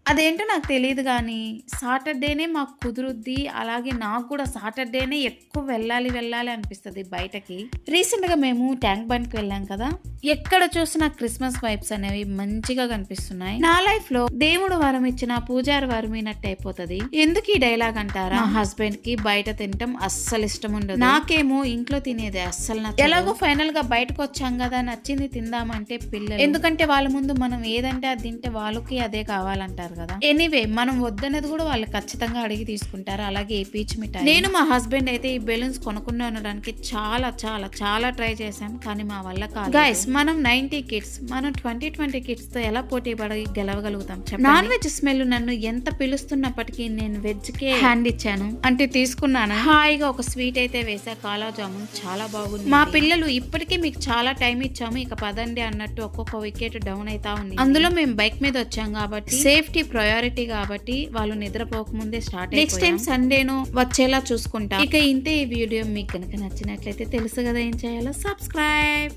అదేంటో నాకు తెలీదు గానీ, సాటర్‌డేనే మాకు కుదురుద్ది. అలాగే నాకు గూడా సాటర్‌డేనే ఎక్కువ వెళ్ళాలి అనిపిస్తది బయటకి. రీసెంట్‌గా మేము ట్యాంక్ బండ్‌కి వెళ్ళాం కదా! ఎక్కడ చూసినా క్రిస్మస్ వైబ్స్ అనేవి మంచిగా కనిపిస్తున్నాయి. నా లైఫ్‌లో దేవుడు వరం ఇచ్చినా, పూజారి వరమినట్టు అయిపోతది. ఎందుకు ఈ డైలాగ్ అంటారా? మా హస్బెండ్‌కి బయట తినటం అస్సలు ఇష్టం ఉండదు. నాకేమో ఇంట్లో తినేది అస్సలు నచ్చదు. ఎలాగో ఫైనల్‌గా బయటకొచ్చాం గదా! నచ్చింది తిందామంటే పిల్లలు. ఎందుకంటే వాళ్ళ ముందు మనం ఏదంటే అది తింటే వాళ్ళకి అదే కావాలంటారు కదా. ఎనీవే మనం వద్దనేది కూడా వాళ్ళు ఖచ్చితంగా అడిగి తీసుకుంటారు. అలాగే ఈ పీచ్ మిఠాయి. నేను మా హస్బెండ్ అయితే ఈ బెలూన్స్ కొనుక్కుంటూ ఉండడానికి చాలా ట్రై చేశాం. కానీ మా వల్ల కాదు. గైస్ మనం 90 కిడ్స్, మనం 20 కిడ్స్ తో ఎలా పోటీ పడి గెలవగలుగుతాం చెప్పండి. నాన్ వెజ్ స్మెల్ నన్ను ఎంత పిలుస్తున్నప్పటికీ నేను వెజ్ కే హ్యాండ్ ఇచ్చాను. అంటే తీసుకున్నాను. హాయిగా ఒక స్వీట్ అయితే వేసా. కాలా జామున్ చాలా బాగుంది. మా పిల్లలు ఇప్పటికే మీకు చాలా టైం ఇచ్చాము, ఇక పదండి అన్నట్టు ఒక్కొక్క వికెట్ డౌన్ అవుతా ఉంది. అందులో మేము బైక్ మీద వచ్చాం కాబట్టి సేఫ్టీ ప్రయారిటీ కాబట్టి వాళ్ళు నిద్రపోకముందే స్టార్ట్ అయిపోయాం. నెక్స్ట్ టైం సండేను వచ్చేలా చూసుకుంటా. ఇక ఇంతే ఈ వీడియో. మీకు కనుక నచ్చినట్లయితే తెలుసు కదా ఏం చేయాలో. సబ్స్క్రైబ్.